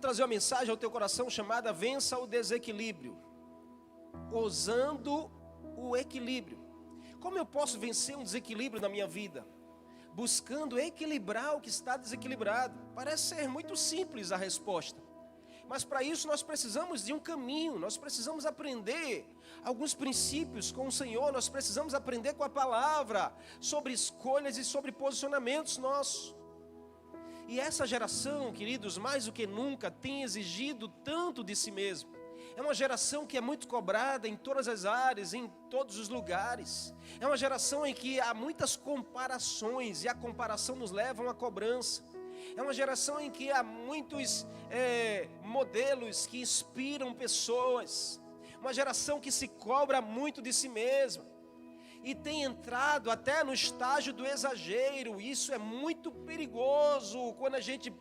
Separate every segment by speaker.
Speaker 1: trazer uma mensagem ao teu coração chamada Vença o Desequilíbrio. Ousando o equilíbrio. Como eu posso vencer um desequilíbrio na minha vida? Buscando equilibrar o que está desequilibrado. Parece ser muito simples a resposta. Mas para isso nós precisamos de um caminho. Nós precisamos aprender alguns princípios com o Senhor. Nós precisamos aprender com a palavra sobre escolhas e sobre posicionamentos nossos. E essa geração, queridos, mais do que nunca, tem exigido tanto de si mesmo. É uma geração que é muito cobrada em todas as áreas, em todos os lugares. É uma geração em que há muitas comparações, e a comparação nos leva a uma cobrança. É uma geração em que há muitos modelos que inspiram pessoas. Uma geração que se cobra muito de si mesma. E tem entrado até no estágio do exagero. Isso é muito perigoso quando a gente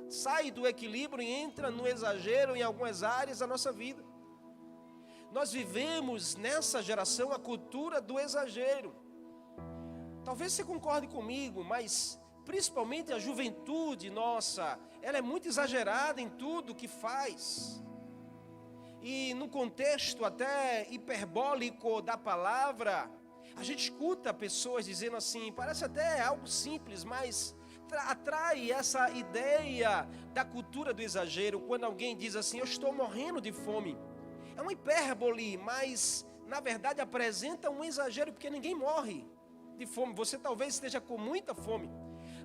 Speaker 1: sai do equilíbrio e entra no exagero em algumas áreas da nossa vida. Nós vivemos nessa geração a cultura do exagero. Talvez você concorde comigo, mas principalmente a juventude nossa, ela é muito exagerada em tudo que faz. E no contexto até hiperbólico da palavra, a gente escuta pessoas dizendo assim, parece até algo simples, mas atrai essa ideia da cultura do exagero, quando alguém diz assim, eu estou morrendo de fome. É uma hipérbole, mas na verdade apresenta um exagero, porque ninguém morre de fome. Você talvez esteja com muita fome,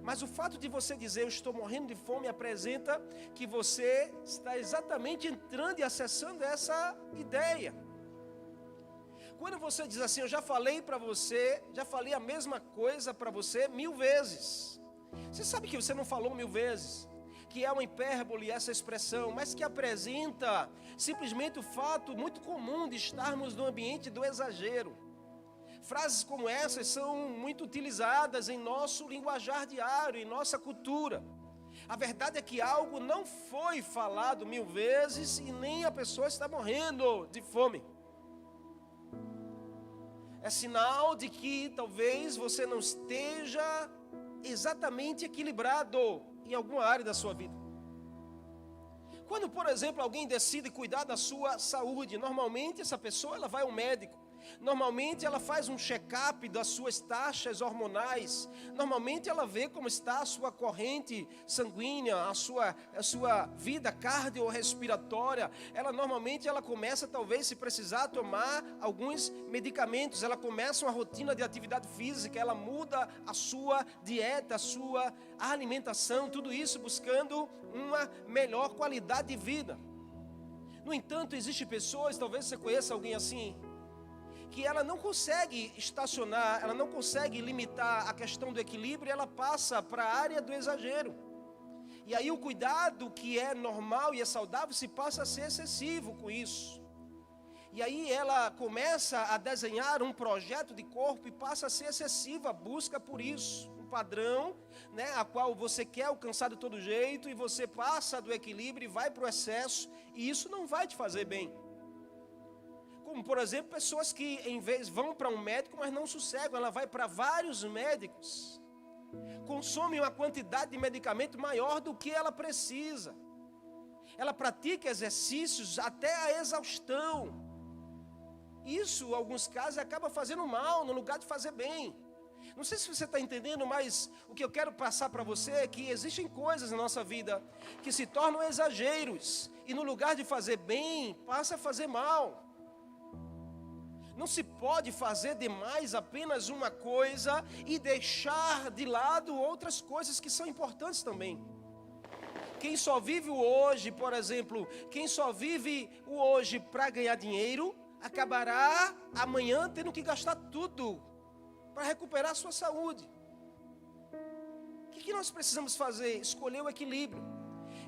Speaker 1: mas o fato de você dizer eu estou morrendo de fome apresenta que você está exatamente entrando e acessando essa ideia. Quando você diz assim, eu já falei para você, já falei a mesma coisa para você 1000 vezes. Você sabe que você não falou 1000 vezes, que é uma hipérbole essa expressão, mas que apresenta simplesmente o fato muito comum de estarmos no ambiente do exagero. Frases como essas são muito utilizadas em nosso linguajar diário, em nossa cultura. A verdade é que algo não foi falado 1000 vezes e nem a pessoa está morrendo de fome. É sinal de que talvez você não esteja exatamente equilibrado em alguma área da sua vida. Quando, por exemplo, alguém decide cuidar da sua saúde, normalmente essa pessoa ela vai ao médico. Normalmente ela faz um check-up das suas taxas hormonais. Normalmente ela vê como está a sua corrente sanguínea, a sua vida cardiorrespiratória. Normalmente ela começa, talvez, se precisar, tomar alguns medicamentos. Ela começa uma rotina de atividade física. Ela muda a sua dieta, a sua alimentação. Tudo isso buscando uma melhor qualidade de vida. No entanto, existem pessoas, talvez você conheça alguém assim, que ela não consegue estacionar, ela não consegue limitar a questão do equilíbrio, ela passa para a área do exagero. E aí o cuidado que é normal e é saudável se passa a ser excessivo com isso. E aí ela começa a desenhar um projeto de corpo e passa a ser excessiva a busca por isso. Um padrão, a qual você quer alcançar de todo jeito e você passa do equilíbrio e vai para o excesso e isso não vai te fazer bem. Como, por exemplo, pessoas que em vez vão para um médico, mas não sossegam, ela vai para vários médicos, consome uma quantidade de medicamento maior do que ela precisa, ela pratica exercícios até a exaustão. Isso, em alguns casos, acaba fazendo mal no lugar de fazer bem. Não sei se você está entendendo, mas o que eu quero passar para você é que existem coisas na nossa vida que se tornam exageros, e no lugar de fazer bem, passa a fazer mal. Não se pode fazer demais apenas uma coisa e deixar de lado outras coisas que são importantes também. Quem só vive o hoje, por exemplo, quem só vive o hoje para ganhar dinheiro, acabará amanhã tendo que gastar tudo para recuperar a sua saúde. O que nós precisamos fazer? Escolher o equilíbrio.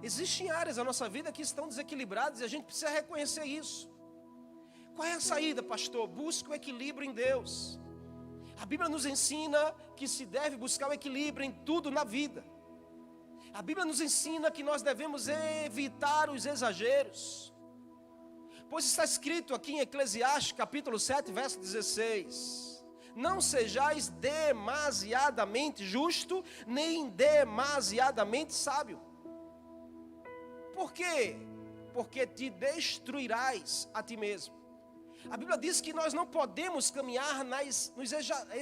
Speaker 1: Existem áreas da nossa vida que estão desequilibradas e a gente precisa reconhecer isso. Qual é a saída, pastor? Busque o equilíbrio em Deus. A Bíblia nos ensina que se deve buscar o equilíbrio em tudo na vida. A Bíblia nos ensina que nós devemos evitar os exageros. Pois está escrito aqui em Eclesiastes capítulo 7, verso 16. Não sejais demasiadamente justo, nem demasiadamente sábio. por quê? Porque te destruirás a ti mesmo. A Bíblia diz que nós não podemos caminhar nos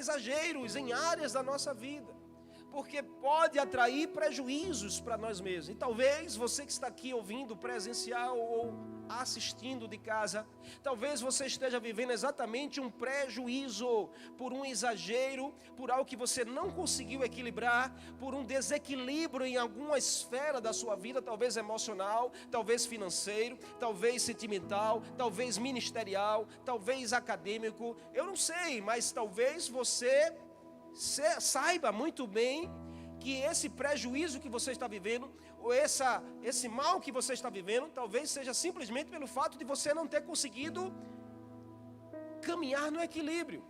Speaker 1: exageros em áreas da nossa vida, porque pode atrair prejuízos para nós mesmos. E talvez você que está aqui ouvindo presencial ou assistindo de casa, talvez você esteja vivendo exatamente um prejuízo por um exagero, por algo que você não conseguiu equilibrar, por um desequilíbrio em alguma esfera da sua vida, talvez emocional, talvez financeiro, talvez sentimental, talvez ministerial, talvez acadêmico, eu não sei, mas talvez você saiba muito bem que esse prejuízo que você está vivendo, ou esse mal que você está vivendo, talvez seja simplesmente pelo fato de você não ter conseguido caminhar no equilíbrio.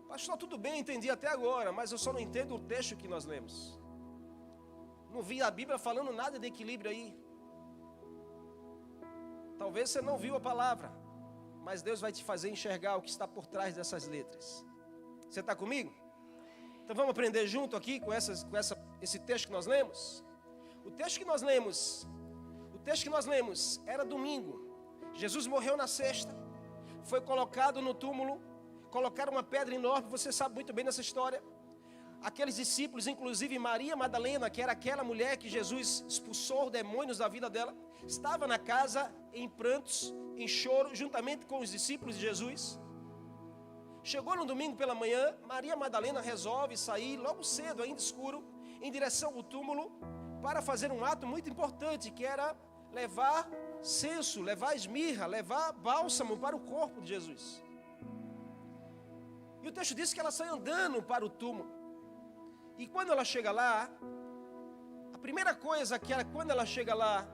Speaker 1: Pastor, tudo bem, entendi até agora, mas eu só não entendo o texto que nós lemos. Não vi a Bíblia falando nada de equilíbrio aí. Talvez você não viu a palavra, mas Deus vai te fazer enxergar o que está por trás dessas letras. Você está comigo? Então vamos aprender junto aqui com esse texto que nós lemos. O texto que nós lemos era domingo. Jesus morreu na sexta, foi colocado no túmulo, colocaram uma pedra enorme, você sabe muito bem dessa história. Aqueles discípulos, inclusive Maria Madalena, que era aquela mulher que Jesus expulsou demônios da vida dela, estava na casa em prantos, em choro, juntamente com os discípulos de Jesus. Chegou no domingo pela manhã, Maria Madalena resolve sair logo cedo, ainda escuro, em direção ao túmulo, para fazer um ato muito importante, que era levar censo, levar esmirra, levar bálsamo para o corpo de Jesus. E o texto diz que ela sai andando para o túmulo. E quando ela chega lá, a primeira coisa que ela, quando ela chega lá,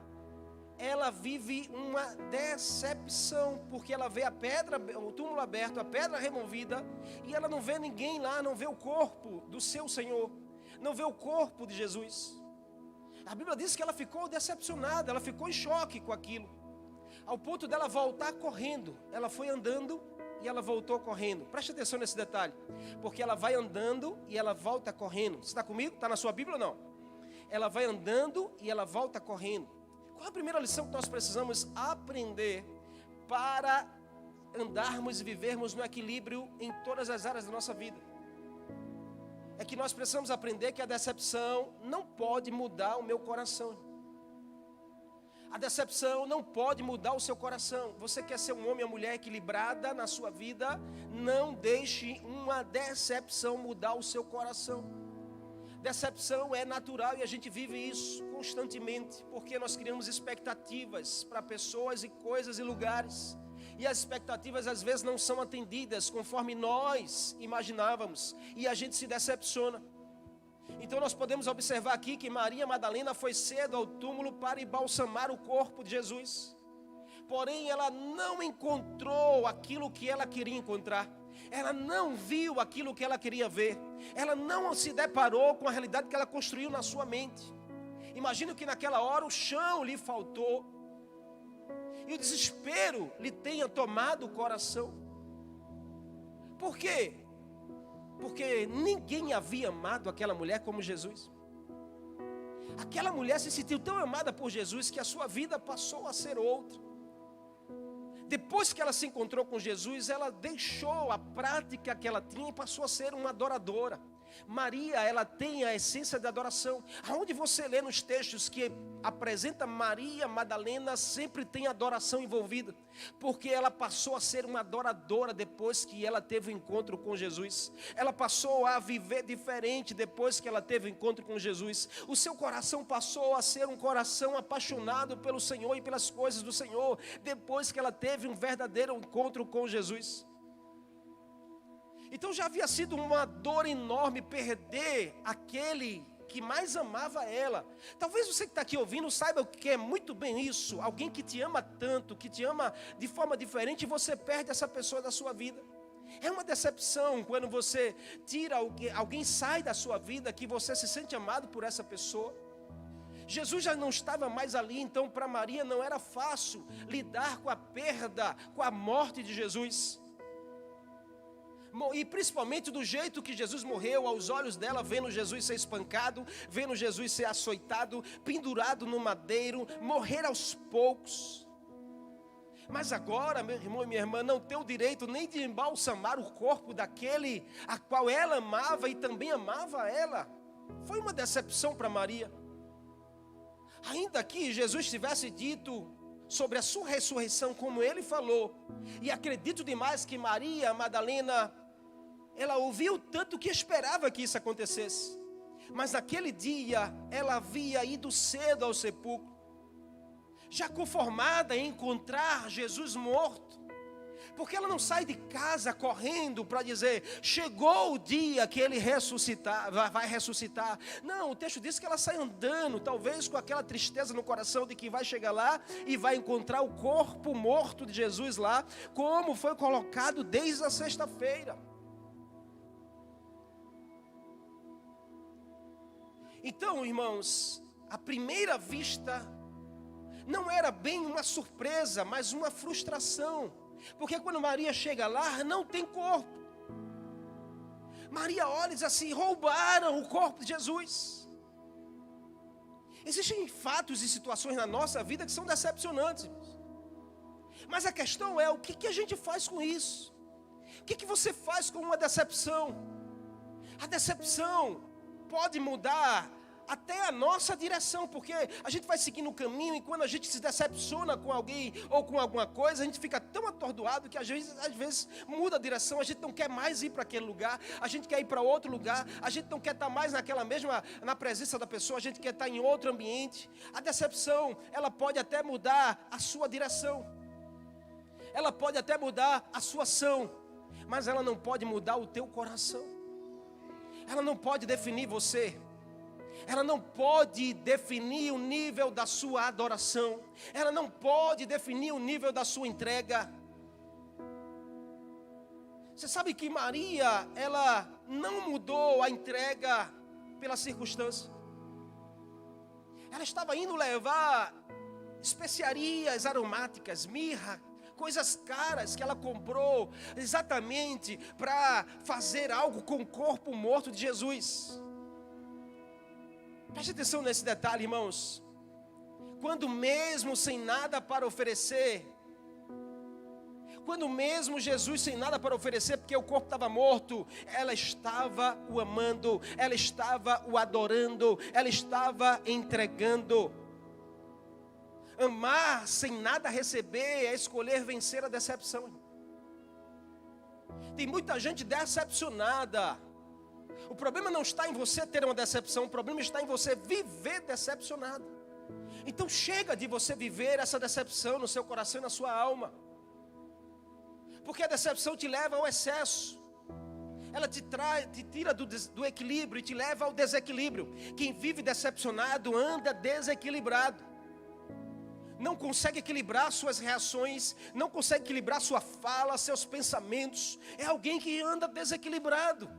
Speaker 1: ela vive uma decepção, porque ela vê a pedra, o túmulo aberto, a pedra removida, e ela não vê ninguém lá, não vê o corpo do seu Senhor, não vê o corpo de Jesus. A Bíblia diz que ela ficou decepcionada, ela ficou em choque com aquilo, ao ponto dela voltar correndo. Ela foi andando e ela voltou correndo. Preste atenção nesse detalhe, porque ela vai andando e ela volta correndo. Você está comigo? Está na sua Bíblia ou não? Ela vai andando e ela volta correndo. Qual a primeira lição que nós precisamos aprender para andarmos e vivermos no equilíbrio em todas as áreas da nossa vida? É que nós precisamos aprender que a decepção não pode mudar o meu coração. A decepção não pode mudar o seu coração. Você quer ser um homem ou mulher equilibrada na sua vida? Não deixe uma decepção mudar o seu coração. Decepção é natural e a gente vive isso constantemente, porque nós criamos expectativas para pessoas e coisas e lugares, e as expectativas às vezes não são atendidas conforme nós imaginávamos, e a gente se decepciona. Então nós podemos observar aqui que Maria Madalena foi cedo ao túmulo para embalsamar o corpo de Jesus, porém ela não encontrou aquilo que ela queria encontrar. Ela não viu aquilo que ela queria ver. Ela não se deparou com a realidade que ela construiu na sua mente. Imagino que naquela hora o chão lhe faltou e o desespero lhe tenha tomado o coração. Por quê? Porque ninguém havia amado aquela mulher como Jesus. Aquela mulher se sentiu tão amada por Jesus que a sua vida passou a ser outra. Depois que ela se encontrou com Jesus, ela deixou a prática que ela tinha e passou a ser uma adoradora. Maria, ela tem a essência da adoração. Aonde você lê nos textos que apresenta Maria Madalena, sempre tem adoração envolvida, porque ela passou a ser uma adoradora depois que ela teve o encontro com Jesus. Ela passou a viver diferente depois que ela teve o encontro com Jesus. O seu coração passou a ser um coração apaixonado pelo Senhor e pelas coisas do Senhor, depois que ela teve um verdadeiro encontro com Jesus. Então já havia sido uma dor enorme perder aquele que mais amava ela. Talvez você que está aqui ouvindo saiba o que é muito bem isso. Alguém que te ama tanto, que te ama de forma diferente, e você perde essa pessoa da sua vida. É uma decepção quando você tira alguém sai da sua vida, que você se sente amado por essa pessoa. Jesus já não estava mais ali, então para Maria não era fácil lidar com a perda, com a morte de Jesus. E principalmente do jeito que Jesus morreu, aos olhos dela, vendo Jesus ser espancado, vendo Jesus ser açoitado, pendurado no madeiro, morrer aos poucos. Mas agora, meu irmão e minha irmã, não tem o direito nem de embalsamar o corpo daquele a qual ela amava e também amava ela. Foi uma decepção para Maria. Ainda que Jesus tivesse dito sobre a sua ressurreição, como ele falou, e acredito demais que Maria Madalena, ela ouviu tanto que esperava que isso acontecesse. Mas naquele dia, ela havia ido cedo ao sepulcro, já conformada em encontrar Jesus morto. Porque ela não sai de casa correndo para dizer, chegou o dia que ele vai ressuscitar. Não, o texto diz que ela sai andando, talvez com aquela tristeza no coração de que vai chegar lá e vai encontrar o corpo morto de Jesus lá, como foi colocado desde a sexta-feira. Então, irmãos, à primeira vista, não era bem uma surpresa, mas uma frustração. Porque quando Maria chega lá, não tem corpo. Maria olha e diz assim, roubaram o corpo de Jesus. Existem fatos e situações na nossa vida que são decepcionantes. Mas a questão é, o que a gente faz com isso? O que você faz com uma decepção? A decepção pode mudar até a nossa direção, porque a gente vai seguindo o caminho e quando a gente se decepciona com alguém ou com alguma coisa, a gente fica tão atordoado que às vezes muda a direção, a gente não quer mais ir para aquele lugar, a gente quer ir para outro lugar, a gente não quer estar mais na presença da pessoa, a gente quer estar em outro ambiente. A decepção, ela pode até mudar a sua direção, ela pode até mudar a sua ação, mas ela não pode mudar o teu coração, ela não pode definir você. Ela não pode definir o nível da sua adoração. Ela não pode definir o nível da sua entrega. Você sabe que Maria, ela não mudou a entrega pela circunstância. Ela estava indo levar especiarias aromáticas, mirra, coisas caras que ela comprou exatamente para fazer algo com o corpo morto de Jesus. Preste atenção nesse detalhe, irmãos. Quando mesmo sem nada para oferecer, quando mesmo Jesus sem nada para oferecer, porque o corpo estava morto, ela estava o amando, ela estava o adorando, ela estava entregando. Amar sem nada receber é escolher vencer a decepção. Tem muita gente decepcionada. O problema não está em você ter uma decepção, o problema está em você viver decepcionado. Então chega de você viver essa decepção no seu coração e na sua alma. Porque a decepção te leva ao excesso. Ela te tira do equilíbrio e te leva ao desequilíbrio. Quem vive decepcionado anda desequilibrado. Não consegue equilibrar suas reações, não consegue equilibrar sua fala, seus pensamentos. É alguém que anda desequilibrado.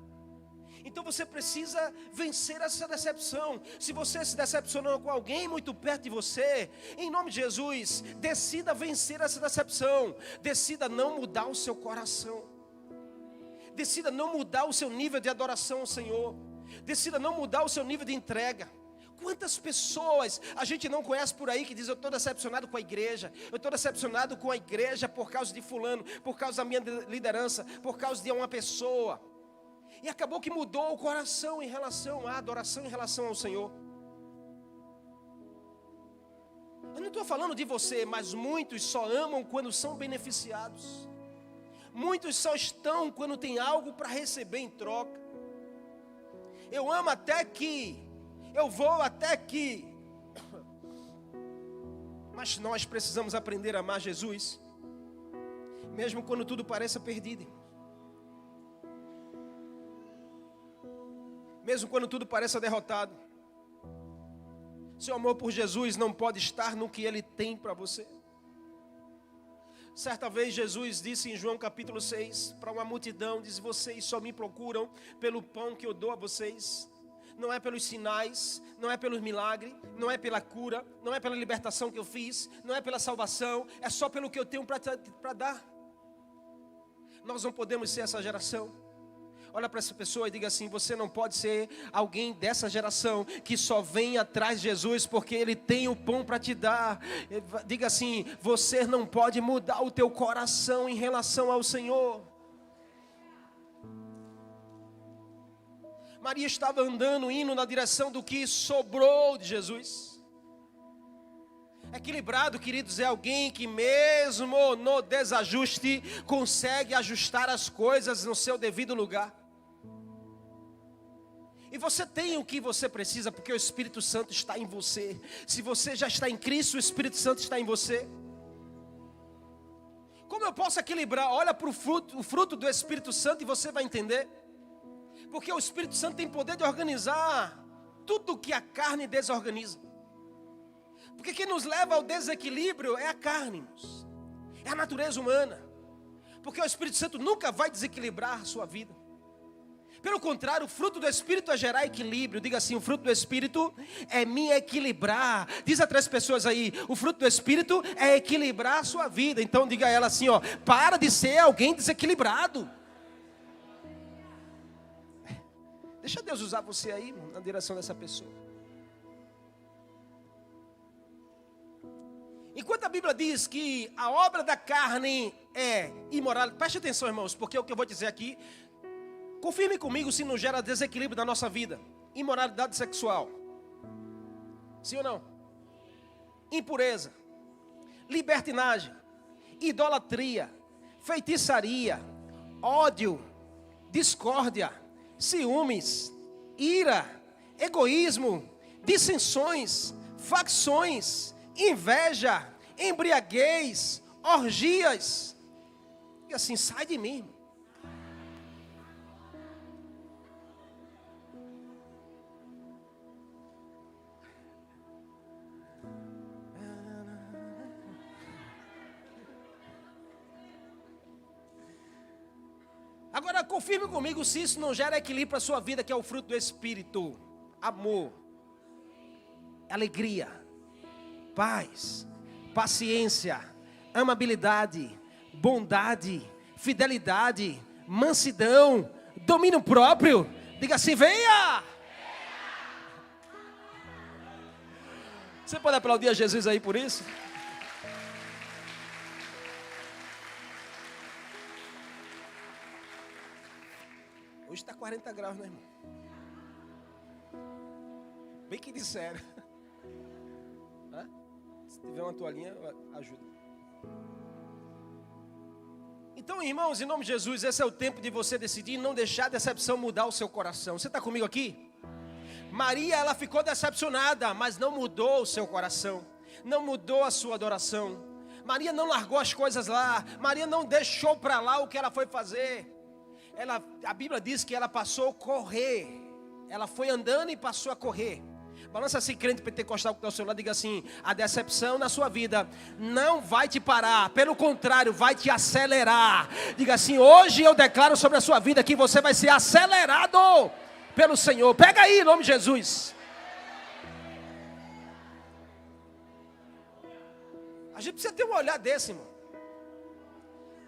Speaker 1: Então você precisa vencer essa decepção. Se você se decepcionou com alguém muito perto de você, em nome de Jesus, decida vencer essa decepção. Decida não mudar o seu coração. Decida não mudar o seu nível de adoração ao Senhor. Decida não mudar o seu nível de entrega. Quantas pessoas a gente não conhece por aí que diz, eu estou decepcionado com a igreja, eu estou decepcionado com a igreja por causa de fulano, por causa da minha liderança, por causa de uma pessoa. E acabou que mudou o coração em relação à adoração, em relação ao Senhor. Eu não estou falando de você, mas muitos só amam quando são beneficiados. Muitos só estão quando tem algo para receber em troca. Eu amo até que, eu vou até que. Mas nós precisamos aprender a amar Jesus, mesmo quando tudo pareça perdido. Mesmo quando tudo pareça derrotado. Seu amor por Jesus não pode estar no que Ele tem para você. Certa vez Jesus disse em João capítulo 6, para uma multidão, diz, vocês só me procuram pelo pão que eu dou a vocês. Não é pelos sinais, não é pelos milagres, não é pela cura, não é pela libertação que eu fiz, não é pela salvação, é só pelo que eu tenho para dar. Nós não podemos ser essa geração. Olha para essa pessoa e diga assim: você não pode ser alguém dessa geração que só vem atrás de Jesus porque Ele tem o pão para te dar. Diga assim: você não pode mudar o teu coração em relação ao Senhor. Maria estava andando, indo na direção do que sobrou de Jesus. Equilibrado, queridos, é alguém que mesmo no desajuste consegue ajustar as coisas no seu devido lugar. E você tem o que você precisa, porque o Espírito Santo está em você. Se você já está em Cristo, o Espírito Santo está em você. Como eu posso equilibrar? Olha para o fruto do Espírito Santo e você vai entender. Porque o Espírito Santo tem poder de organizar tudo que a carne desorganiza. Porque quem nos leva ao desequilíbrio é a carne, é a natureza humana. Porque o Espírito Santo nunca vai desequilibrar a sua vida. Pelo contrário, o fruto do Espírito é gerar equilíbrio. Diga assim: o fruto do Espírito é me equilibrar. Diz a 3 pessoas aí: o fruto do Espírito é equilibrar a sua vida. Então diga a ela assim, ó: para de ser alguém desequilibrado. Deixa Deus usar você aí na direção dessa pessoa. Enquanto a Bíblia diz que a obra da carne é imoral, preste atenção, irmãos, porque o que eu vou dizer aqui, confirme comigo se não gera desequilíbrio na nossa vida. Imoralidade sexual, sim ou não? Impureza, libertinagem, idolatria, feitiçaria, ódio, discórdia, ciúmes, ira, egoísmo, dissensões, facções, inveja, embriaguez, orgias. E assim, sai de mim. Agora confirme comigo se isso não gera equilíbrio para a sua vida, que é o fruto do Espírito: amor, alegria, paz, paciência, amabilidade, bondade, fidelidade, mansidão, domínio próprio. Diga assim: venha! Você pode aplaudir a Jesus aí por isso? Hoje está 40 graus, né, irmão? Bem que disseram. Se tiver uma toalhinha, ajuda. Então, irmãos, em nome de Jesus, esse é o tempo de você decidir não deixar a decepção mudar o seu coração. Você está comigo aqui? Maria, ela ficou decepcionada, mas não mudou o seu coração. Não mudou a sua adoração. Maria não largou as coisas lá. Maria não deixou para lá o que ela foi fazer. A Bíblia diz que ela passou a correr. Ela foi andando e passou a correr. Balança assim, crente pentecostal que está ao seu lado, diga assim: a decepção na sua vida não vai te parar, pelo contrário, vai te acelerar. Diga assim: hoje eu declaro sobre a sua vida que você vai ser acelerado pelo Senhor. Pega aí, em nome de Jesus. A gente precisa ter um olhar desse, irmão.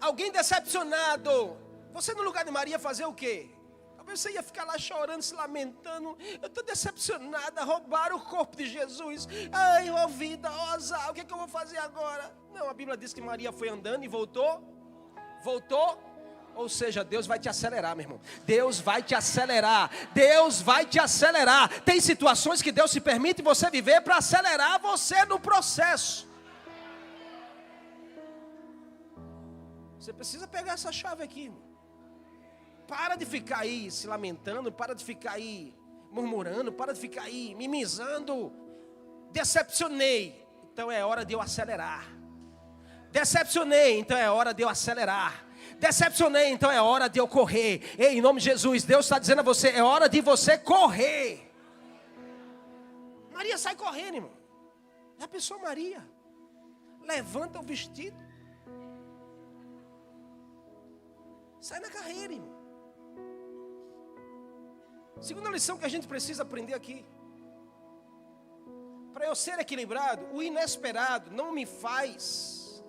Speaker 1: Alguém decepcionado, você no lugar de Maria fazer o quê? Talvez você ia ficar lá chorando, se lamentando. Eu estou decepcionada, roubaram o corpo de Jesus. Ai, ó vida, ó azar, o que é que eu vou fazer agora? Não, a Bíblia diz que Maria foi andando e voltou. Ou seja, Deus vai te acelerar, meu irmão. Deus vai te acelerar. Deus vai te acelerar. Tem situações que Deus se permite você viver para acelerar você no processo. Você precisa pegar essa chave aqui, irmão. Para de ficar aí se lamentando, para de ficar aí murmurando, para de ficar aí mimizando. Decepcionei, então é hora de eu acelerar. Decepcionei, então é hora de eu acelerar. Decepcionei, então é hora de eu correr. Ei, em nome de Jesus, Deus está dizendo a você: é hora de você correr. Maria sai correndo, irmão. Já pensou, Maria? Levanta o vestido, sai na carreira, irmão. Segunda lição que a gente precisa aprender aqui: para eu ser equilibrado, o inesperado não me faz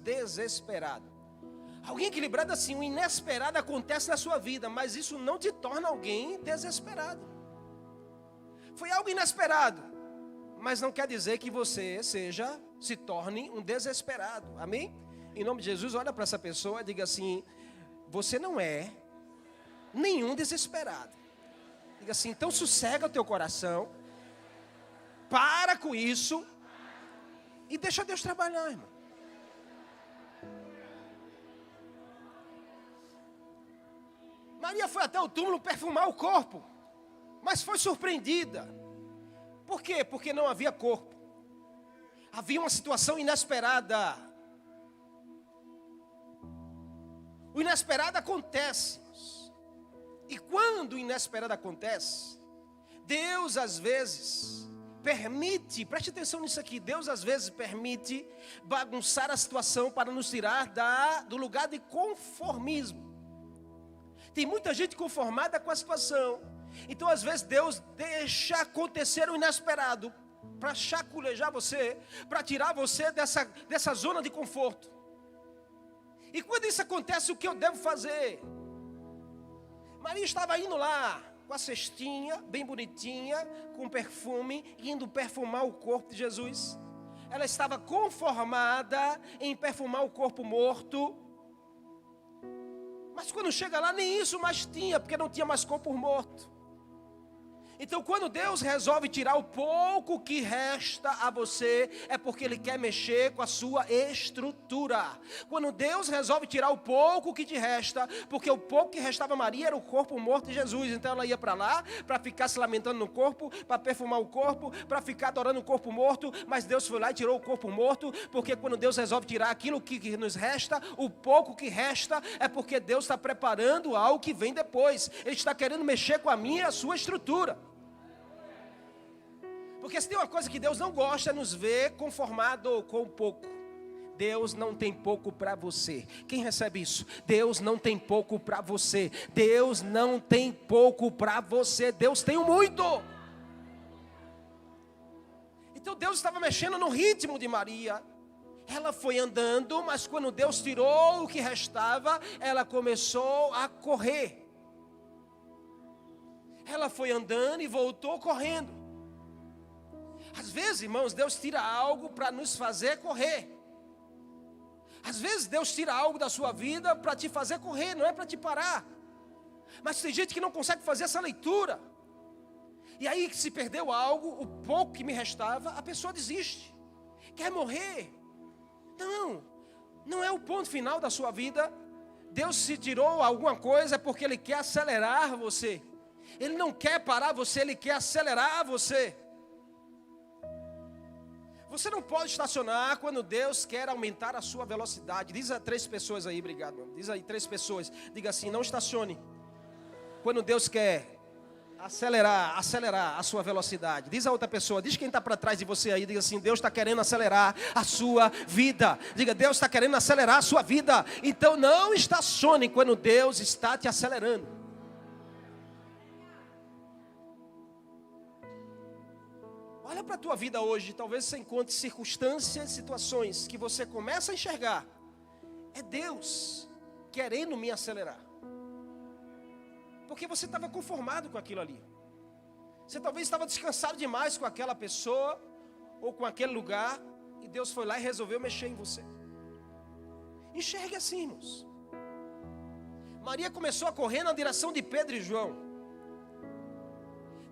Speaker 1: desesperado. Alguém equilibrado assim, o inesperado acontece na sua vida, mas isso não te torna alguém desesperado. Foi algo inesperado, mas não quer dizer que você se torne um desesperado. Amém? Em nome de Jesus, olha para essa pessoa e diga assim: você não é nenhum desesperado. Diga assim: então sossega o teu coração, para com isso e deixa Deus trabalhar, irmão. Maria foi até o túmulo perfumar o corpo, mas foi surpreendida. Por quê? Porque não havia corpo. Havia uma situação inesperada. O inesperado acontece. E quando o inesperado acontece, Deus às vezes permite, preste atenção nisso aqui, Deus às vezes permite bagunçar a situação para nos tirar do lugar de conformismo. Tem muita gente conformada com a situação. Então às vezes Deus deixa acontecer o inesperado para chacoalhar você, para tirar você dessa zona de conforto. E quando isso acontece, o que eu devo fazer? Maria estava indo lá com a cestinha, bem bonitinha, com perfume, indo perfumar o corpo de Jesus. Ela estava conformada em perfumar o corpo morto. Mas quando chega lá, nem isso mais tinha, porque não tinha mais corpo morto. Então quando Deus resolve tirar o pouco que resta a você, é porque Ele quer mexer com a sua estrutura. Quando Deus resolve tirar o pouco que te resta, porque o pouco que restava a Maria era o corpo morto de Jesus. Então ela ia para lá, para ficar se lamentando no corpo, para perfumar o corpo, para ficar adorando o corpo morto. Mas Deus foi lá e tirou o corpo morto, porque quando Deus resolve tirar aquilo que nos resta, o pouco que resta, é porque Deus está preparando algo que vem depois. Ele está querendo mexer com a minha e a sua estrutura. Porque se tem uma coisa que Deus não gosta, é nos ver conformado com pouco. Deus não tem pouco para você. Quem recebe isso? Deus não tem pouco para você. Deus não tem pouco para você. Deus tem muito. Então Deus estava mexendo no ritmo de Maria. Ela foi andando, mas quando Deus tirou o que restava, ela começou a correr. Ela foi andando e voltou correndo. Às vezes, irmãos, Deus tira algo para nos fazer correr. Às vezes Deus tira algo da sua vida para te fazer correr, não é para te parar. Mas tem gente que não consegue fazer essa leitura. E aí, se perdeu algo, o pouco que me restava, a pessoa desiste. Quer morrer. Não é o ponto final da sua vida. Deus se tirou alguma coisa porque Ele quer acelerar você. Ele não quer parar você, Ele quer acelerar você. Você não pode estacionar quando Deus quer aumentar a sua velocidade. Diz a 3 pessoas aí, obrigado, mano. Diz aí 3 pessoas. Diga assim: não estacione quando Deus quer acelerar a sua velocidade. Diz a outra pessoa, diz quem está para trás de você aí, diga assim: Deus está querendo acelerar a sua vida. Diga: Deus está querendo acelerar a sua vida. Então não estacione quando Deus está te acelerando. Olha para a tua vida hoje, talvez você encontre circunstâncias, situações que você começa a enxergar. É Deus querendo me acelerar. Porque você estava conformado com aquilo ali. Você talvez estava descansado demais com aquela pessoa ou com aquele lugar, e Deus foi lá e resolveu mexer em você. Enxergue assim, irmãos. Maria começou a correr na direção de Pedro e João.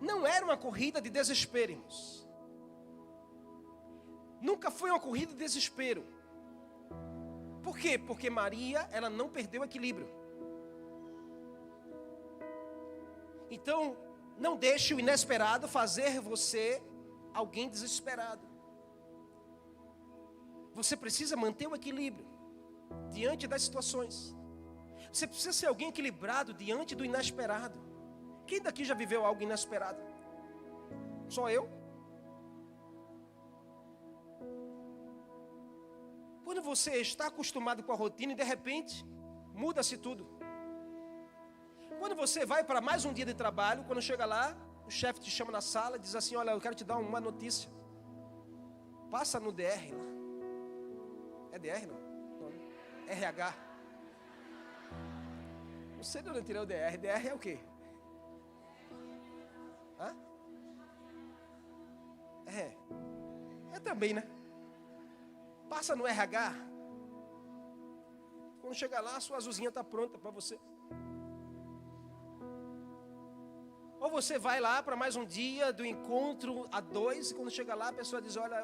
Speaker 1: Não era uma corrida de desespero, irmãos. Nunca foi uma corrida de desespero. Por quê? Porque Maria, ela não perdeu o equilíbrio. Então, não deixe o inesperado fazer você alguém desesperado. Você precisa manter o equilíbrio diante das situações. Você precisa ser alguém equilibrado diante do inesperado. Quem daqui já viveu algo inesperado? Só eu? Quando você está acostumado com a rotina e de repente muda-se tudo. Quando você vai para mais um dia de trabalho, quando chega lá, o chefe te chama na sala e diz assim: olha, eu quero te dar uma notícia. Passa no DR lá. É DR não? Não, né? RH. Não sei de onde eu tirei o DR. DR é o quê? Hã? É também, né? Passa no RH. Quando chegar lá, a sua azulzinha está pronta para você. Ou você vai lá para mais um dia do encontro a dois, e quando chega lá, a pessoa diz, olha,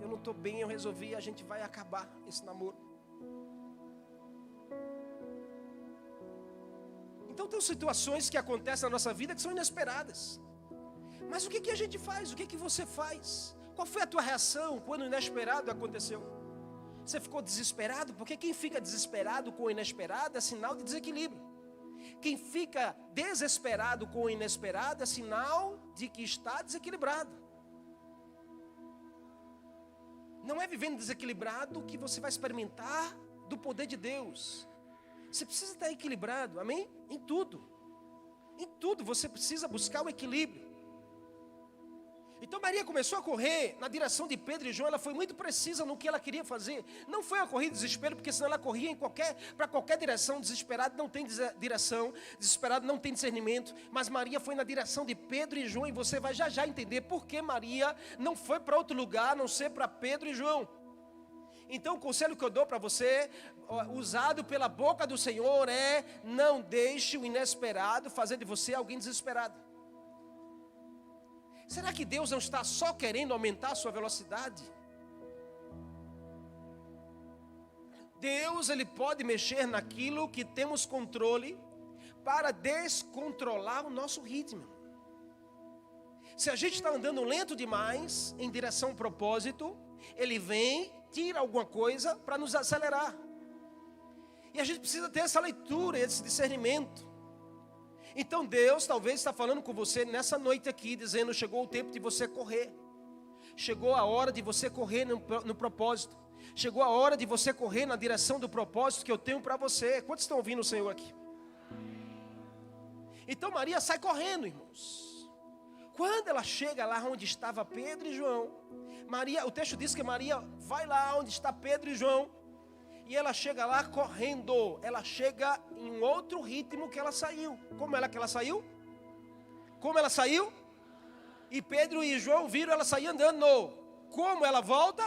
Speaker 1: eu não estou bem, eu resolvi, a gente vai acabar esse namoro. Então tem situações que acontecem na nossa vida que são inesperadas. Mas o que a gente faz? O que você faz? Qual foi a tua reação quando o inesperado aconteceu? Você ficou desesperado? Porque quem fica desesperado com o inesperado é sinal de desequilíbrio. Quem fica desesperado com o inesperado é sinal de que está desequilibrado. Não é vivendo desequilibrado que você vai experimentar do poder de Deus. Você precisa estar equilibrado, amém? Em tudo. Em tudo você precisa buscar o equilíbrio. Então Maria começou a correr na direção de Pedro e João. Ela foi muito precisa no que ela queria fazer. Não foi uma corrida de desespero, porque senão ela corria para qualquer direção. Desesperado não tem direção, desesperado não tem discernimento. Mas Maria foi na direção de Pedro e João, e você vai já entender por que Maria não foi para outro lugar, a não ser para Pedro e João. Então o conselho que eu dou para você, usado pela boca do Senhor, é: não deixe o inesperado fazer de você alguém desesperado. Será que Deus não está só querendo aumentar a sua velocidade? Deus, Ele pode mexer naquilo que temos controle para descontrolar o nosso ritmo. Se a gente está andando lento demais em direção ao propósito, Ele vem, tira alguma coisa para nos acelerar. E a gente precisa ter essa leitura, esse discernimento. Então Deus talvez está falando com você nessa noite aqui, dizendo: chegou o tempo de você correr. Chegou a hora de você correr no propósito. Chegou a hora de você correr na direção do propósito que eu tenho para você. Quantos estão ouvindo o Senhor aqui? Então Maria sai correndo, irmãos. Quando ela chega lá onde estava Pedro e João, o texto diz que Maria vai lá onde está Pedro e João, e ela chega lá correndo. Ela chega em outro ritmo que ela saiu. Como é que ela saiu? Como ela saiu? E Pedro e João viram ela sair andando. Como ela volta?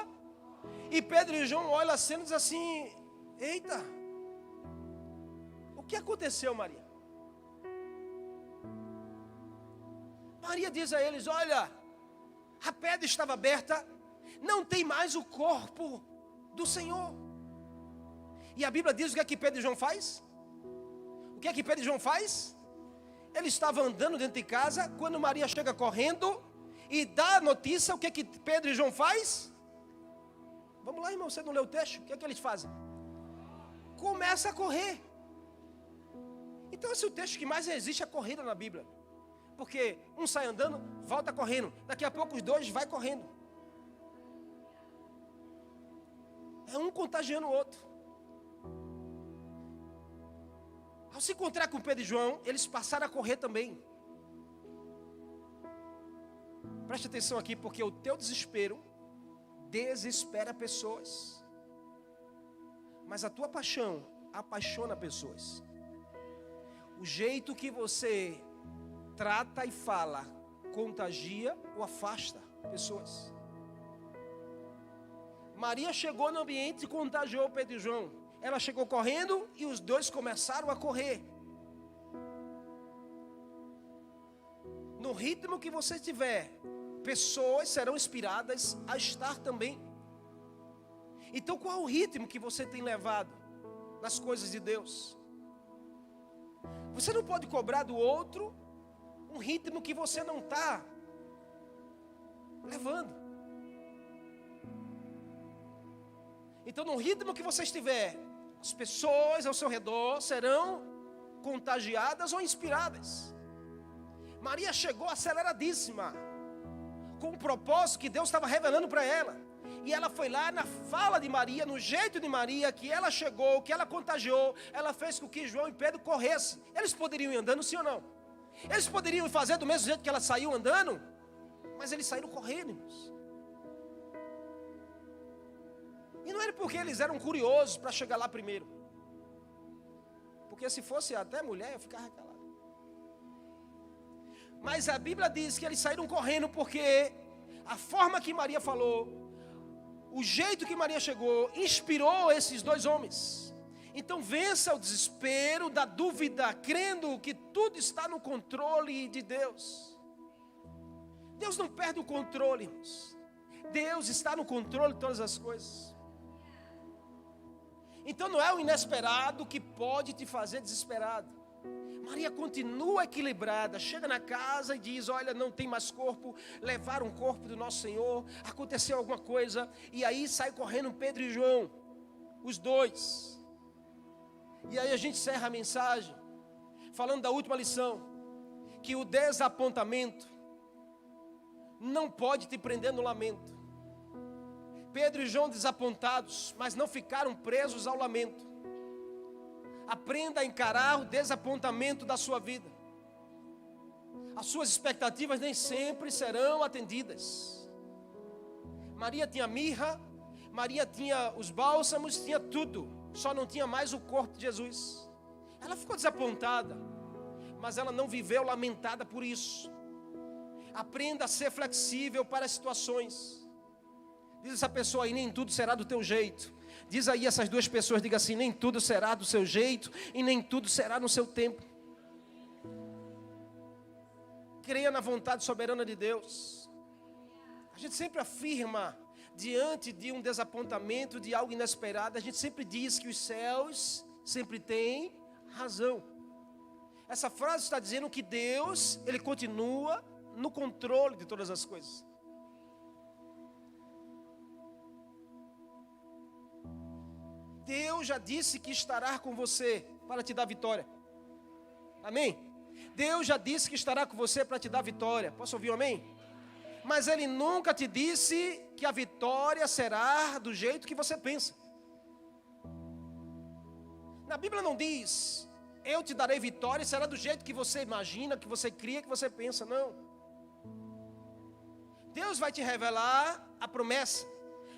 Speaker 1: E Pedro e João olham a cena e dizem assim: eita, o que aconteceu, Maria? Maria diz a eles: olha, a pedra estava aberta, não tem mais o corpo do Senhor. E a Bíblia diz o que é que Pedro e João faz? O que é que Pedro e João faz? Ele estava andando dentro de casa, quando Maria chega correndo e dá a notícia, o que é que Pedro e João faz? Vamos lá, irmão, você não leu o texto? O que é que eles fazem? Começa a correr. Então esse é o texto que mais existe, a corrida na Bíblia. Porque um sai andando, volta correndo. Daqui a pouco os dois vai correndo. É um contagiando o outro. Ao se encontrar com Pedro e João, eles passaram a correr também. Preste atenção aqui, porque o teu desespero desespera pessoas, mas a tua paixão apaixona pessoas. O jeito que você trata e fala contagia ou afasta pessoas. Maria chegou no ambiente e contagiou Pedro e João. Ela chegou correndo e os dois começaram a correr. No ritmo que você estiver, pessoas serão inspiradas a estar também. Então qual é o ritmo que você tem levado nas coisas de Deus? Você não pode cobrar do outro um ritmo que você não está levando. Então no ritmo que você estiver, as pessoas ao seu redor serão contagiadas ou inspiradas. Maria chegou aceleradíssima, com um propósito que Deus estava revelando para ela. E ela foi lá na fala de Maria, no jeito de Maria, que ela chegou, que ela contagiou. Ela fez com que João e Pedro corressem. Eles poderiam ir andando, sim ou não? Eles poderiam fazer do mesmo jeito que ela saiu andando, mas eles saíram correndo, irmãos. E não era porque eles eram curiosos para chegar lá primeiro, porque porque se fosse até mulher, eu ficava calado. Mas a Bíblia diz que eles saíram correndo porque a forma que Maria falou, o jeito que Maria chegou, inspirou esses dois homens. Então vença o desespero da dúvida, crendo que tudo está no controle de Deus. Deus não perde o controle, irmãos. Deus está no controle de todas as coisas. Então não é o inesperado que pode te fazer desesperado. Maria continua equilibrada, chega na casa e diz, olha, não tem mais corpo, levaram o corpo do nosso Senhor, aconteceu alguma coisa, e aí sai correndo Pedro e João, os dois. E aí a gente encerra a mensagem, falando da última lição, que o desapontamento não pode te prender no lamento. Pedro e João desapontados, mas não ficaram presos ao lamento. Aprenda a encarar o desapontamento da sua vida. As suas expectativas nem sempre serão atendidas. Maria tinha mirra, Maria tinha os bálsamos, tinha tudo, só não tinha mais o corpo de Jesus. Ela ficou desapontada, mas ela não viveu lamentada por isso. Aprenda a ser flexível para as situações. Diz essa pessoa aí, nem tudo será do teu jeito. Diz aí essas duas pessoas, diga assim, nem tudo será do seu jeito e nem tudo será no seu tempo. Creia na vontade soberana de Deus. A gente sempre afirma, diante de um desapontamento, de algo inesperado, a gente sempre diz que os céus sempre têm razão. Essa frase está dizendo que Deus, Ele continua no controle de todas as coisas. Deus já disse que estará com você para te dar vitória. Amém? Deus já disse que estará com você para te dar vitória. Posso ouvir um amém? Mas Ele nunca te disse que a vitória será do jeito que você pensa. Na Bíblia não diz, eu te darei vitória e será do jeito que você imagina, que você cria, que você pensa. Não. Deus vai te revelar a promessa.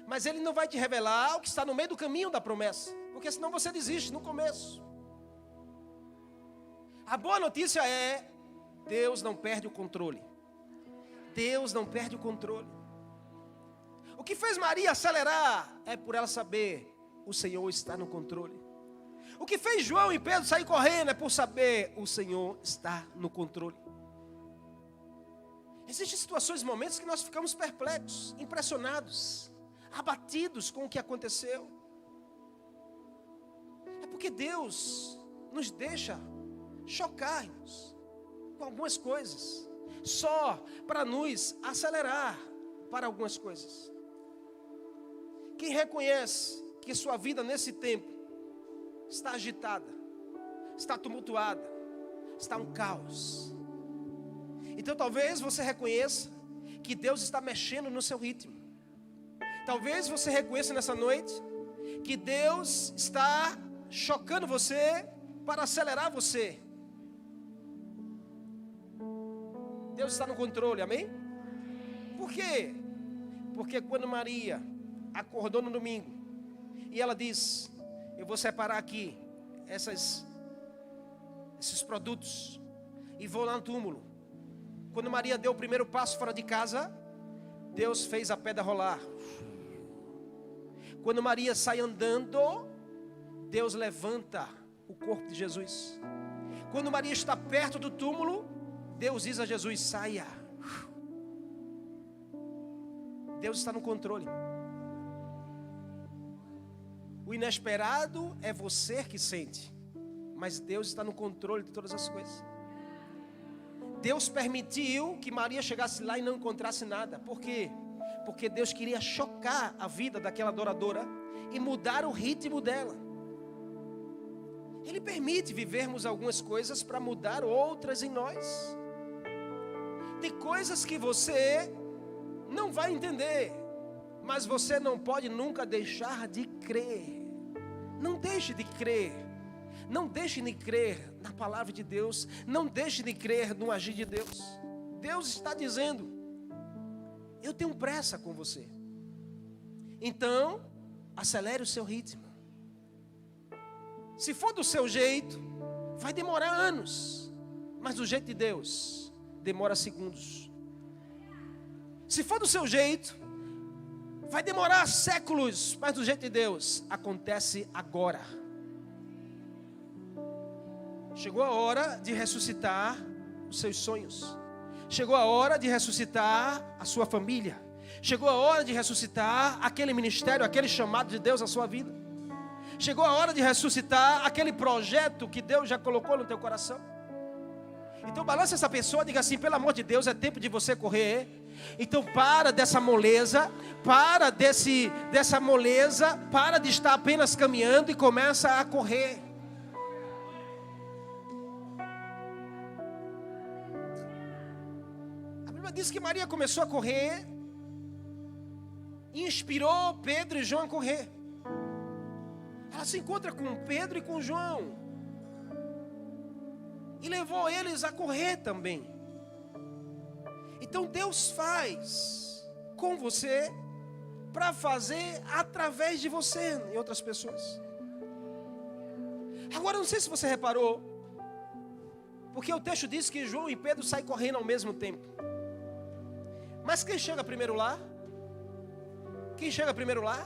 Speaker 1: Mas Ele não vai te revelar o que está no meio do caminho da promessa, porque senão você desiste no começo. A boa notícia é, Deus não perde o controle. Deus não perde o controle. O que fez Maria acelerar é por ela saber, o Senhor está no controle. O que fez João e Pedro sair correndo é por saber, o Senhor está no controle. Existem situações e momentos que nós ficamos perplexos, impressionados, abatidos com o que aconteceu. É porque Deus nos deixa chocar-nos com algumas coisas, só para nos acelerar para algumas coisas. Quem reconhece que sua vida nesse tempo está agitada, está tumultuada, está um caos, então talvez você reconheça que Deus está mexendo no seu ritmo. Talvez você reconheça nessa noite que Deus está chocando você para acelerar você. Deus está no controle, amém? Por quê? Porque quando Maria acordou no domingo e ela diz, eu vou separar aqui esses produtos e vou lá no túmulo. Quando Maria deu o primeiro passo fora de casa, Deus fez a pedra rolar. Quando Maria sai andando, Deus levanta o corpo de Jesus. Quando Maria está perto do túmulo, Deus diz a Jesus, saia. Deus está no controle. O inesperado é você que sente, mas Deus está no controle de todas as coisas. Deus permitiu que Maria chegasse lá e não encontrasse nada. Por quê? Porque Deus queria chocar a vida daquela adoradora e mudar o ritmo dela. Ele permite vivermos algumas coisas para mudar outras em nós. Tem coisas que você não vai entender, mas você não pode nunca deixar de crer. Não deixe de crer. Não deixe de crer na palavra de Deus. Não deixe de crer no agir de Deus. Deus está dizendo, eu tenho pressa com você. Então, acelere o seu ritmo. Se for do seu jeito, vai demorar anos, mas do jeito de Deus, demora segundos. Se for do seu jeito, vai demorar séculos, mas do jeito de Deus, acontece agora. Chegou a hora de ressuscitar os seus sonhos. Chegou a hora de ressuscitar a sua família. Chegou a hora de ressuscitar aquele ministério, aquele chamado de Deus na sua vida. Chegou a hora de ressuscitar aquele projeto que Deus já colocou no teu coração. Então balance essa pessoa, diga assim: pelo amor de Deus, é tempo de você correr. Então para dessa moleza, para dessa moleza, para de estar apenas caminhando e começa a correr. A Bíblia diz que Maria começou a correr e inspirou Pedro e João a correr. Ela se encontra com Pedro e com João e levou eles a correr também. Então Deus faz com você para fazer através de você em outras pessoas. Agora não sei se você reparou, porque o texto diz que João e Pedro saem correndo ao mesmo tempo. Mas quem chega primeiro lá? Quem chega primeiro lá?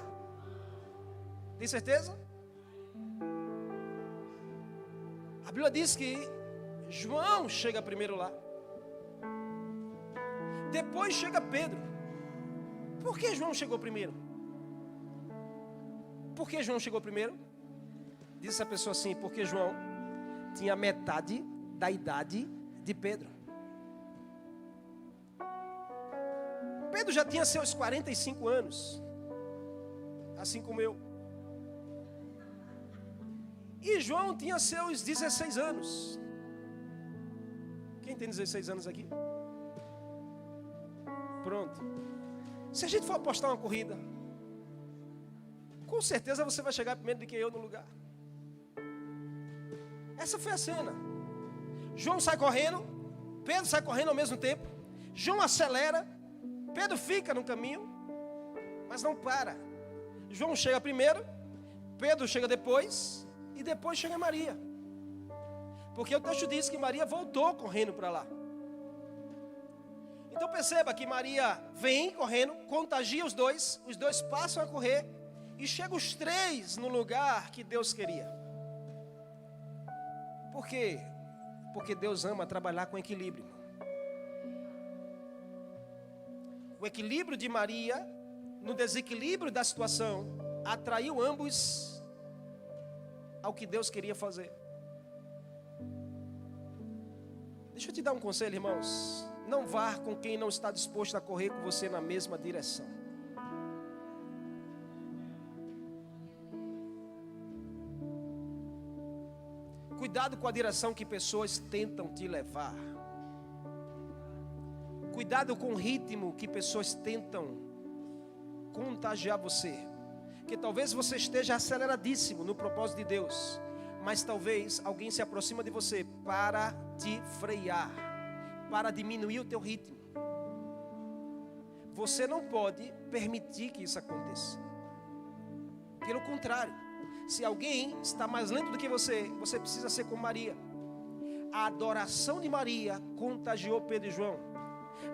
Speaker 1: Tem certeza? A Bíblia diz que João chega primeiro lá. Depois chega Pedro. Por que João chegou primeiro? Por que João chegou primeiro? Diz essa pessoa assim: porque João tinha metade da idade de Pedro. Pedro já tinha seus 45 anos, assim como eu. E João tinha seus 16 anos. Quem tem 16 anos aqui? Pronto. Se a gente for apostar uma corrida, com certeza você vai chegar primeiro do que eu no lugar. Essa foi a cena. João sai correndo, Pedro sai correndo ao mesmo tempo. João acelera, Pedro fica no caminho, mas não para. João chega primeiro, Pedro chega depois, e depois chega Maria. Porque o texto diz que Maria voltou correndo para lá. Então perceba que Maria vem correndo, contagia os dois passam a correr, e chegam os três no lugar que Deus queria. Por quê? Porque Deus ama trabalhar com equilíbrio. O equilíbrio de Maria, no desequilíbrio da situação, atraiu ambos ao que Deus queria fazer. Deixa eu te dar um conselho, irmãos. Não vá com quem não está disposto a correr com você na mesma direção. Cuidado com a direção que pessoas tentam te levar. Cuidado com o ritmo que pessoas tentam contagiar você. Porque talvez você esteja aceleradíssimo no propósito de Deus, mas talvez alguém se aproxima de você para te frear, para diminuir o teu ritmo. Você não pode permitir que isso aconteça. Pelo contrário, se alguém está mais lento do que você, você precisa ser como Maria. A adoração de Maria contagiou Pedro e João.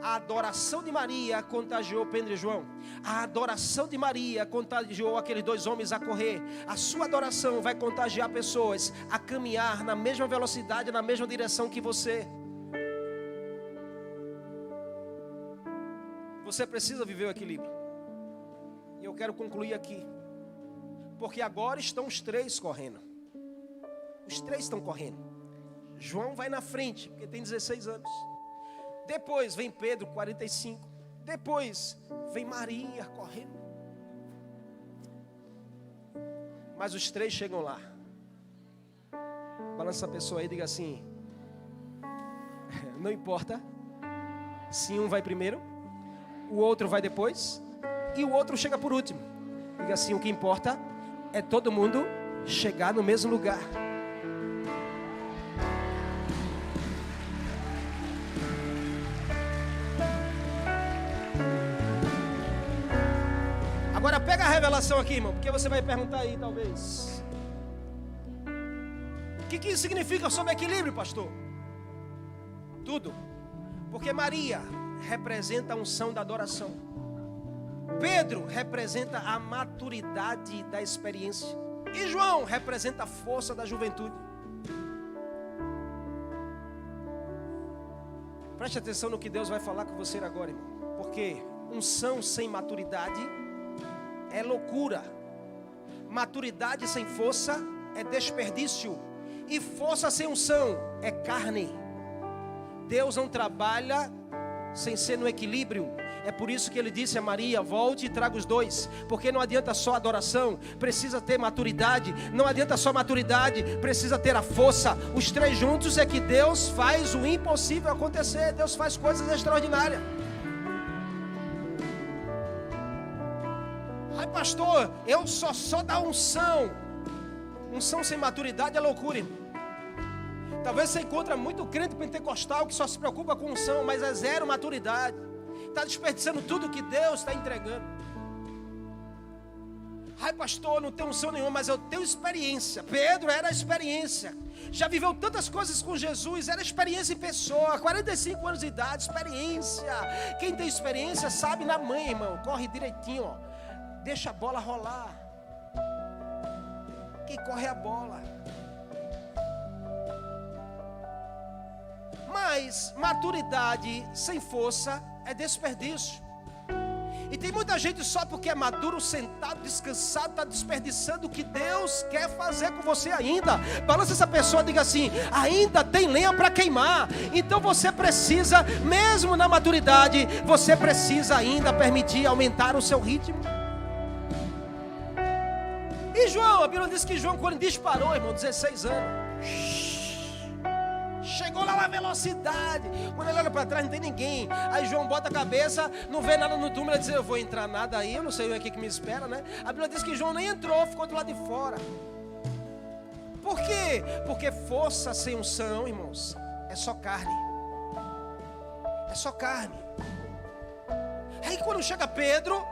Speaker 1: A adoração de Maria contagiou Pedro e João. A adoração de Maria contagiou aqueles dois homens a correr. A sua adoração vai contagiar pessoas a caminhar na mesma velocidade, na mesma direção que você. Você precisa viver o equilíbrio. E eu quero concluir aqui, porque agora estão os três correndo. Os três estão correndo. João vai na frente, porque tem 16 anos. Depois vem Pedro, 45. Depois vem Maria correndo. Mas os três chegam lá. Balança a pessoa aí e diga assim: não importa se um vai primeiro, o outro vai depois e o outro chega por último. Diga assim: o que importa é todo mundo chegar no mesmo lugar. Agora pega a revelação aqui, irmão, porque você vai perguntar aí talvez: que isso significa sobre equilíbrio, pastor? Tudo. Porque Maria representa a unção da adoração. Pedro representa a maturidade da experiência. E João representa a força da juventude. Preste atenção no que Deus vai falar com você agora, irmão. Porque unção sem maturidade é loucura. Maturidade sem força é desperdício. E força sem unção é carne. Deus não trabalha sem ser no equilíbrio. É por isso que ele disse a Maria: volte e traga os dois. Porque não adianta só adoração, precisa ter maturidade. Não adianta só maturidade, precisa ter a força. Os três juntos é que Deus faz o impossível acontecer. Deus faz coisas extraordinárias. Ai, pastor, eu só da unção. Unção sem maturidade é loucura, irmão. Talvez você encontre muito crente pentecostal que só se preocupa com unção, mas é zero maturidade. Está desperdiçando tudo que Deus está entregando. Ai, pastor, não tenho unção nenhuma, mas eu tenho experiência. Pedro era experiência. Já viveu tantas coisas com Jesus, era experiência em pessoa. 45 anos de idade, experiência. Quem tem experiência sabe na manha, irmão. Corre direitinho, ó. Deixa a bola rolar. Quem corre é a bola. Mas maturidade sem força é desperdício. E tem muita gente só porque é maduro, sentado, descansado, está desperdiçando o que Deus quer fazer com você ainda. Balança essa pessoa e diga assim: ainda tem lenha para queimar. Então você precisa, mesmo na maturidade, você precisa ainda permitir aumentar o seu ritmo. E João, a Bíblia diz que João, quando disparou, irmão, 16 anos, chegou lá na velocidade. Quando ele olha para trás, não tem ninguém. Aí João bota a cabeça, não vê nada no túmulo. Ele diz: eu vou entrar nada aí, eu não sei o que me espera, né? A Bíblia diz que João nem entrou, ficou do lado de fora. Por quê? Porque força sem unção, irmãos, é só carne. É só carne. Aí quando chega Pedro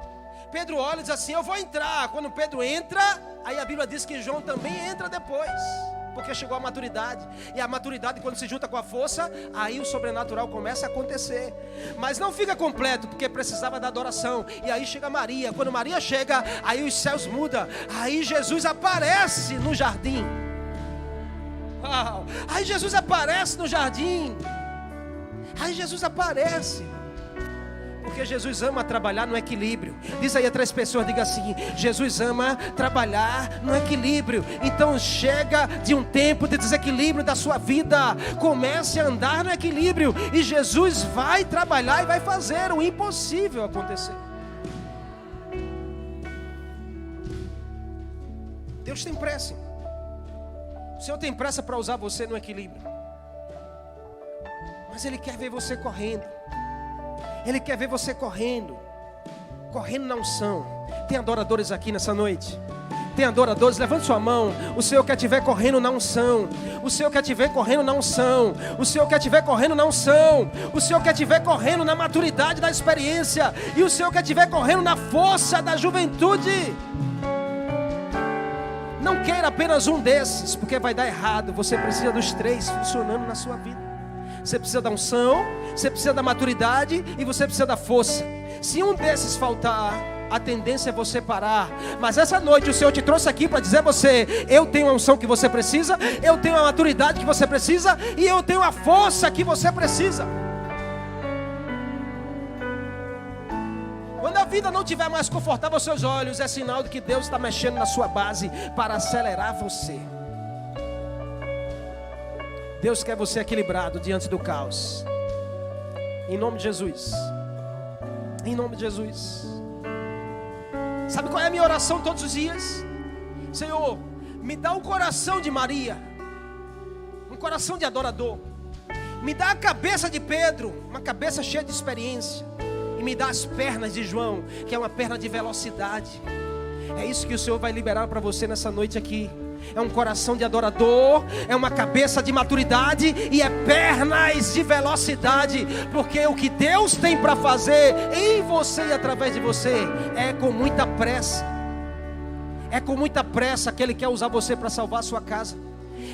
Speaker 1: olha e diz assim: eu vou entrar. Quando Pedro entra, aí a Bíblia diz que João também entra depois. Porque chegou a maturidade. E a maturidade, quando se junta com a força, aí o sobrenatural começa a acontecer. Mas não fica completo, porque precisava da adoração. E aí chega Maria. Quando Maria chega, aí os céus mudam. Aí Jesus aparece no jardim. Uau. Aí Jesus aparece no jardim. Aí Jesus aparece. Porque Jesus ama trabalhar no equilíbrio. Diz aí a 3 pessoas, diga assim: Jesus ama trabalhar no equilíbrio. Então chega de um tempo de desequilíbrio da sua vida, comece a andar no equilíbrio, e Jesus vai trabalhar e vai fazer o impossível acontecer. Deus tem pressa. O Senhor tem pressa para usar você no equilíbrio, mas Ele quer ver você correndo. Ele quer ver você correndo na unção. Tem adoradores aqui nessa noite? Tem adoradores? Levante sua mão. O Senhor quer te ver correndo na unção. O Senhor quer te ver correndo na unção. O Senhor quer te ver correndo na unção. O Senhor quer te ver correndo na maturidade da experiência. E o Senhor quer te ver correndo na força da juventude. Não queira apenas um desses, porque vai dar errado. Você precisa dos 3 funcionando na sua vida. Você precisa da unção, você precisa da maturidade e você precisa da força. Se um desses faltar, a tendência é você parar. Mas essa noite o Senhor te trouxe aqui para dizer a você: eu tenho a unção que você precisa, eu tenho a maturidade que você precisa, e eu tenho a força que você precisa. Quando a vida não estiver mais confortável aos seus olhos, é sinal de que Deus está mexendo na sua base para acelerar você. Deus quer você equilibrado diante do caos. Em nome de Jesus. Em nome de Jesus. Sabe qual é a minha oração todos os dias? Senhor, me dá um coração de Maria, um coração de adorador. Me dá a cabeça de Pedro, uma cabeça cheia de experiência. E me dá as pernas de João, que é uma perna de velocidade. É isso que o Senhor vai liberar para você nessa noite aqui. É um coração de adorador, é uma cabeça de maturidade e é pernas de velocidade. Porque o que Deus tem para fazer em você e através de você é com muita pressa. É com muita pressa que Ele quer usar você para salvar a sua casa.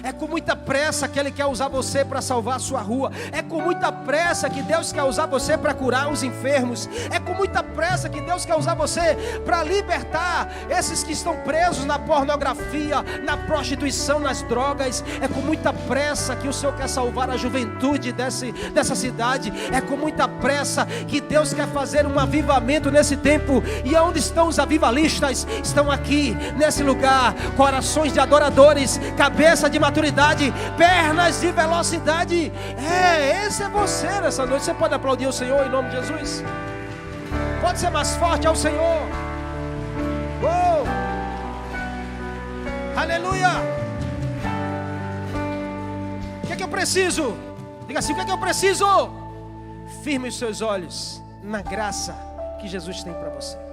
Speaker 1: É com muita pressa que Ele quer usar você para salvar a sua rua. É com muita pressa que Deus quer usar você para curar os enfermos. É com muita pressa que Deus quer usar você para libertar esses que estão presos na pornografia, na prostituição, nas drogas. É com muita pressa que o Senhor quer salvar a juventude dessa cidade. É com muita pressa que Deus quer fazer um avivamento nesse tempo. E onde estão os avivalistas? Estão aqui, nesse lugar. Corações de adoradores, cabeça de maturidade, pernas de velocidade. Esse é você nessa noite. Você pode aplaudir o Senhor em nome de Jesus? Pode ser mais forte ao Senhor. Aleluia. O que é que eu preciso? Diga assim: o que é que eu preciso? Firme os seus olhos na graça que Jesus tem para você.